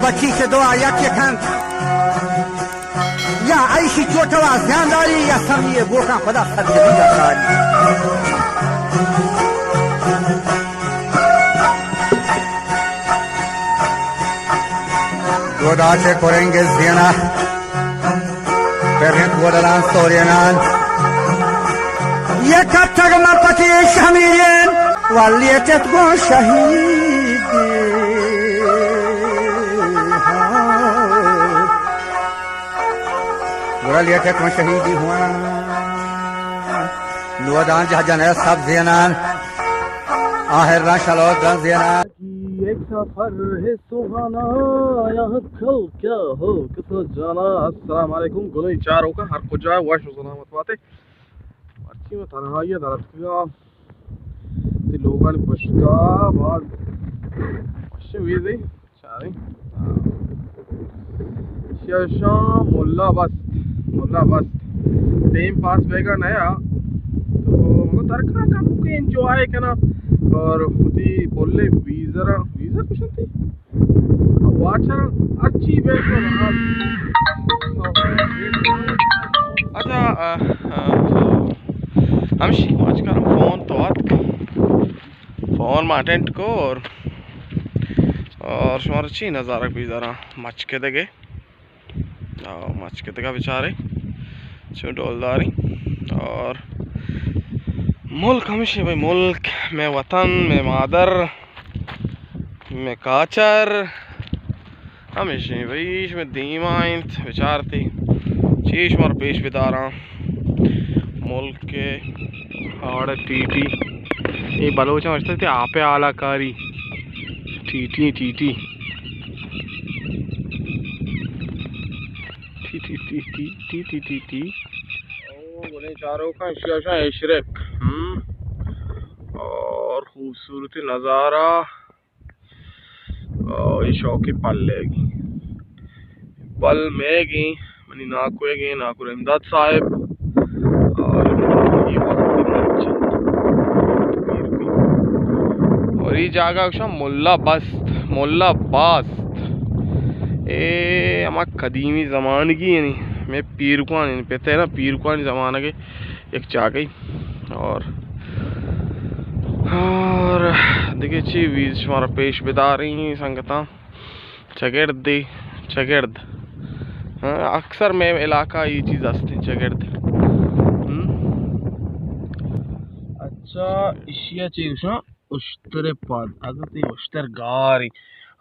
बच्ची से दुआ या खंड या ऐसी चोटवा ध्यानदारी या समझिए वो का खुदा गोदा से करेंगे जिना फिर गोदलान सोरियनान ये कब तक मैं पति शमीरेन वालियत को शहीद वालियत को शहीदी हुआ गोदान जहाजन सब जिनान आहिर ना चलो जिनान एक सफर है सुहाना यहाँ कल क्या हो कितना जाना। अस्सलाम वालेकुम गुनाह चारों का हर कुछ जाए वाश सलामत बातें अच्छी में तन्हाई दरद का ते लोगों ने पछता बाद अच्छे वीज़े चारे शाम मुल्ला बस टाइम पास बेगा नया तो मगर तरका का मुझे एंजॉय करना और उदी बोले वीज़र कुछ नहीं वाचर अच्छी बेचो ना। अच्छा हमशी आज कर फोन तो आत फोन में अटेंड को और शुमार अच्छी नज़ारा भी ज़रा मचके देगे बेचारे चो डोलदारी और मुल्क हमेशा भाई मुल्क में वतन में मादर में काचर हमेशा भाई में दीमाइंत विचारती चीज मार पेश बितारा मुल्क के और टीटी ये बलोच समझते थे आपे आलाकारी टीटी टीटी टी टी टी टी टी टी टी बोले चारों का इशरक और खूबसूरती नज़ारा और ये शौकी पल लेगी पल मेगी मनी नाकुएगी नाकुर इमदाद साहिब और ये जगह मुल्ला बास्त ए हमारा कदीमी ज़माने की यानी मैं पीरकुआन पता है ना पीरकुआन ज़माना के एक चागई और देखिए ची वीज हमारा पेश बिदा रही संगता चगेर्द अक्सर में इलाका ये चीज़ आस्ती चगेर्द अच्छा इशिया चीज ना उश्तरे पद अगर ते उश्तर गारी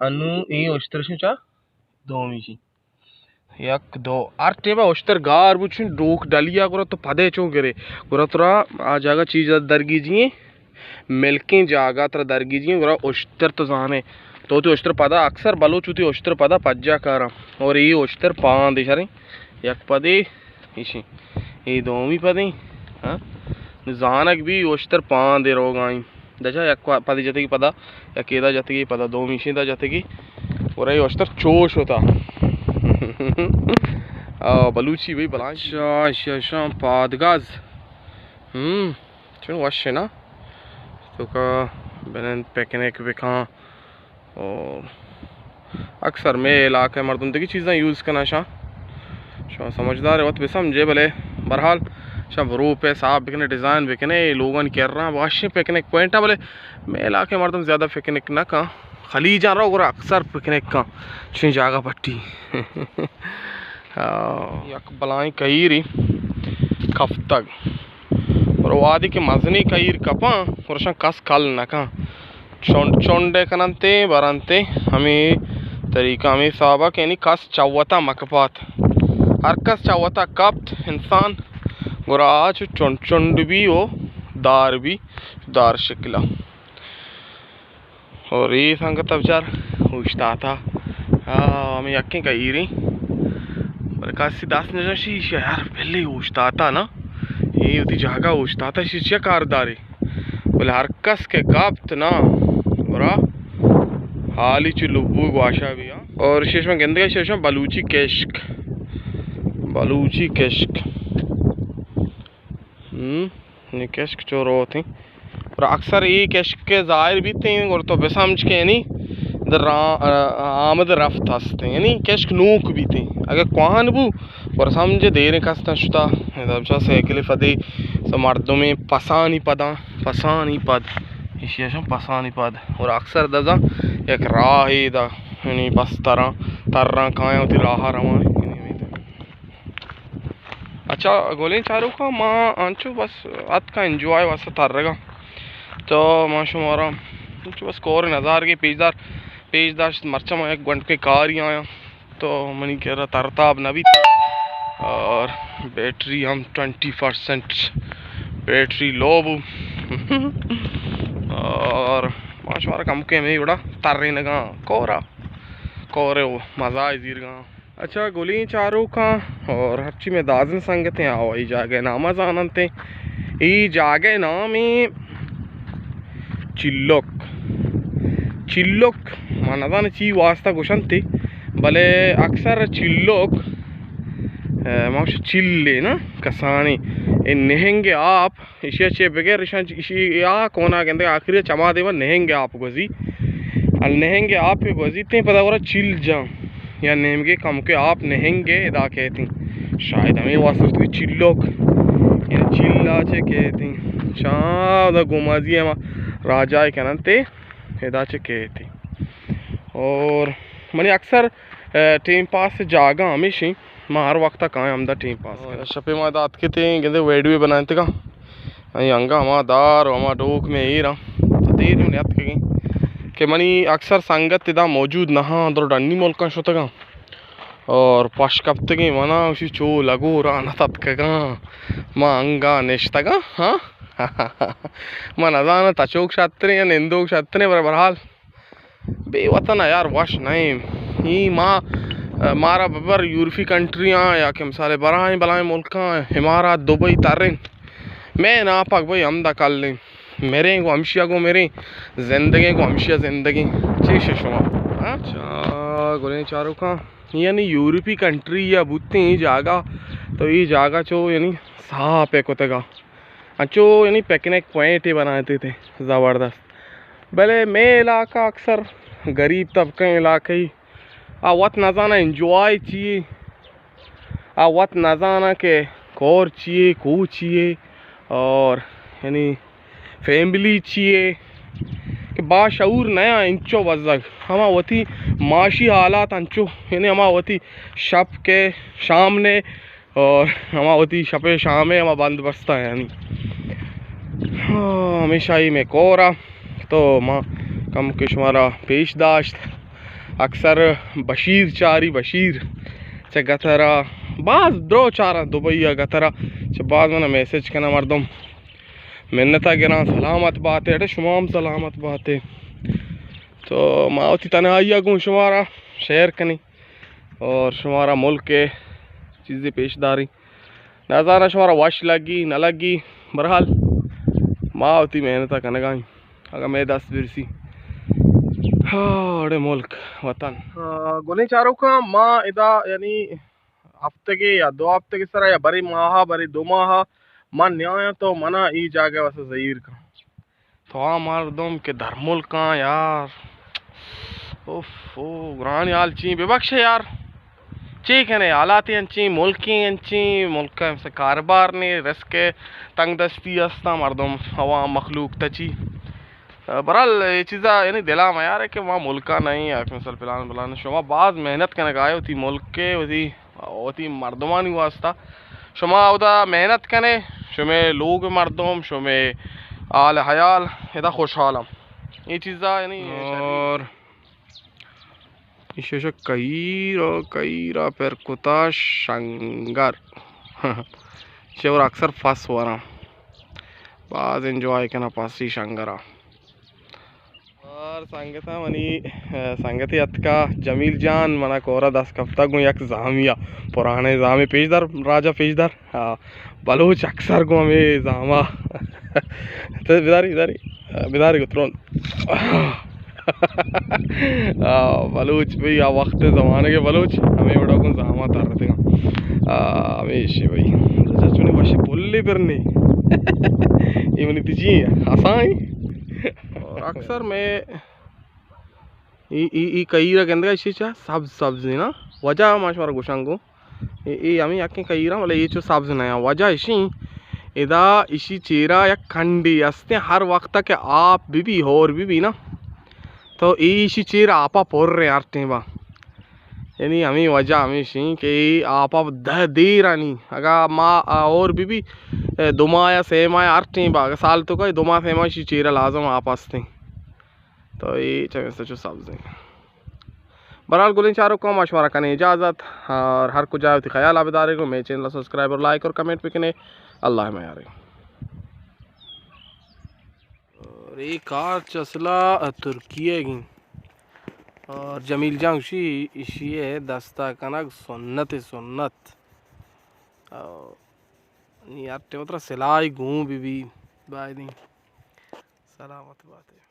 अनु ये उश्तर चा दो मिशी यक दो आर टेबा उश्तर गार बुछिन डोक डलिया गुरा तो पदे चो गिरे गुरा तुरा आ जागा चीज दरगी जी मिल्की जागा तर दरगी जी गुरा उश्तर तो जाने तो उश्तर पदा अक्सर बलोचुती उश्तर पदा पज्जा कारा और ये उश्तर पान दिशा यक पदे इशी ये दोमी पदे हाँ जानक भी उश्तर पान दे रोगाई दशा यक पदे जते की पदा या केदा जते की पदा दो मिशी दा जते की और ये उश्तर चोश होता बलूची भाई बलाशा पादगाज चलो वश ना तो का बनन पिकनिक बिखा और अक्सर में इलाके मर्दम की चीज़ें यूज़ करना शाह समझदार है वत भी समझे भले बहरहाल शाह रूप है साहब बिकने डिज़ाइन बिकने लोगन कर रहा वाशे पिकनिक पॉइंट है भले मैं इलाके मर्दम ज़्यादा पिकनिक ना का खली जा रहा होगा अक्सर पिकनिक का छः जागा पट्टी यक बलाई कईरी खफ्तग और वादी के मजनी कईर कपा और कस कल न का चोंडे कनंते बरंते हमें तरीका हमें साबक यानी कस चौवता मकपात हर कस चौवता कप्त इंसान गुराज चोंड भी हो दार शिकला और ये संगत विचार पूछता था हमें यक्की कईरी कासी दास ने शीशा यार पहले उछता था ना ये उती जगह उछता था शीशा कारदारी बोले हर कस के काप्त ना बुरा हाली चुलुबू वाशा भी और शेष में गंदगा शेष में बलूची केश्क ये केश्क चोरो होती और अक्सर ये केश्क के ज़ाहिर भी थे और तो बेसमझ के नहीं आमद रफ्त हस्ते यानी केश नूक भी थे अगर क्वाहन बू और समझे देर कस्ता शुता दबचा से अकेले फदे मर्दों में पसानी पद इशिया पसानी पद और अक्सर दजा एक राह दा यानी बस तरह कहाँ होती राह रवा अच्छा गोले चारों का माँ आंचो बस अत का एंजॉय वैसा तरगा तो माँ शुमारा बस कोर नज़ार के पेजदार मरचा मैं एक घंटे के कार ही आया तो मनी कह रहा तरताब न भी और बैटरी हम 20% बैटरी लो बू और माशुमारा कम के में उड़ा तर्रे नगा कोरे वो मज़ा इजीर गा अच्छा गोली चारों का और हच्ची में दाजन संगते आओ ये जागे नामा जानते ये जागे नाम चिल्लोक मनदान ची वास्ता गुशंती भले अक्सर चिल्लोक माश चिल्ले ना कसानी इन नेहेंगे आप इसे बगैर इसी या कोना कहते आखिर चमा देवा नेहेंगे आप गोजी अल नेहेंगे आप गोजी ते पता वरा चिल जा या नेमगे कम के आप नेहेंगे इदा कहती शायद हमें वास्ते चिल्लोक या चिल्ला चे कहती शायद गुमाजी हम राजा कहते इदा चे कहती और मनी अक्सर टाइम पास जागा हमेशा मैं हर वक्त कहाँ हमदा टाइम पास शपे माँ दात के थे कहते वीडियो बनाए थे का अंगा हमा दार हमा डोक में ही रहा तो देर में याद करें कि मनी अक्सर संगत इदा मौजूद नहा दो डन्नी मोल का शोतगा और पश कब तक मना उसी चो लगो रहा न तब का माँ अंगा नेश्तगा हाँ माँ नजाना तचोक शास्त्र या निंदोक शास्त्र बरहाल बेवतन यार वश नहीं ही माँ मारा बबर यूरोपी कंट्रियाँ या कि मिसाले बराएं बलाएं मुल्क इमारात दुबई तर्रें मैं ना पाक भाई हम दकल लें मेरे को हमशिया को मेरी ज़िंदगी को हमशिया ज़िंदगी चीज़ शुमा अच्छा गोले चारों का यानी यूरोपी कंट्री या बुत्ते ही जागा तो ये जागा चो यानी साफ है कोतेगा अच्छो यानी पिकनिक पॉइंट ही बनाते थे ज़बरदस्त भले मैं इलाका अक्सर गरीब तबके इलाके ही वत नजाना एंजॉय चाहिए वत नजाना के कोर चाहिए को चाहिए और यानी फैमिली चाहिए कि बाशऊर नया इंचो बजग हमा वती माशी हालात अंचो यानी हमा वती शब के शाम ने और हमा वती शपे शाम हमा बंद बस्ता है यानी हमेशा ही में कोरा तो माँ कम के शुमारा पेशदाश्त अक्सर बशीर चारी बशीर चे गथरा बाज दो चारा दुबई गथरा चे बाज मना मैसेज करना मर्दम मिन्नता गिरा सलामत बात है शुमाम सलामत बात है तो मावती तनहाइया को शुमारा शेयर कनी और शुमारा मुल्क के चीज़ें पेशदारी नजारा शुमारा वश लगी न लगी बहरहाल मावती मेहनत करने गाई अगर मैं 10 बिरसी अरे मुल्क वतन गोले चारों का माँ इदा यानी हफ्ते के या 2 हफ्ते की तरह या बड़ी माह बड़ी 2 माह माँ न्याय तो मना ई जागे वैसे जहीर का तो हाँ मर्दम के धर्मुल का यार उफ ओ ग्रान याल ची बेबख्श यार ची कहने हालात अंची मुल्क से कारोबार ने रस के तंग दस्ती हस्ता मर्दम हवा मखलूक तची बहरहाल ये चीज़ा यानी दिला में यार है कि वहाँ मुल्का नहीं है मिसल पिलान शुमा बाद मेहनत करने का आए होती मुल्क के होती मर्दमानी वास्ता शुमा उदा मेहनत करने शुमे लोग मर्दम शुमे आल हयाल इदा खुशहालम ये चीज़ा यानी और इसे कईरा पर कुता शंगर और अक्सर फंस वरा बाज एंजॉय करना पासी शंगरा और संगता मनी संगति अतका जमील जान मना कोरा 10 कफ्ता गो यक जामिया पुराने जामे पेशदार राजा पेशदार हाँ बलोच अक्सर गो हमें जामा तो बिदारी को तुरंत बलोच भाई आ वक्त ज़माने के बलोच हमें बड़ा कौन जामा तार रहे थे हमेशा भाई चुने वशी पुल्ले परने ये मनी तिजी आसाई और अक्सर मैं ई कईरा केंद्र इसी चा सब्ज ना वजह माशवारा गुशंगो ई अमी याके कईरा वाले ये चो सब्ज नया वजह इसी इदा इसी चेरा या खंडी अस्ते हर वक्त के आप बीबी और बीबी ना तो इसी चेरा आपा पोर रहे आरते बा यानी हमें वजह हमें कि आपा दे रानी अगर माँ और बीबी दुमा या सेमा या आरते बा अगर साल तो का दुमा सेमा इसी चेरा लाजम आप अस्ते तो ये चमे सचो सब्ज है बहरहाल गुलिन चारों को मशवरा करने इजाज़त और हर कुछ जाए ख्याल आबेदारे को मेरे चैनल सब्सक्राइब और लाइक और कमेंट पे कने अल्लाह में यार और एक कार चसला तुर्की की और जमील जाऊशी इसी है दस्ता कनक सुन्नत सुन्नत यार मतलब सिलाई घूम भी बाय नहीं सलामत बात है।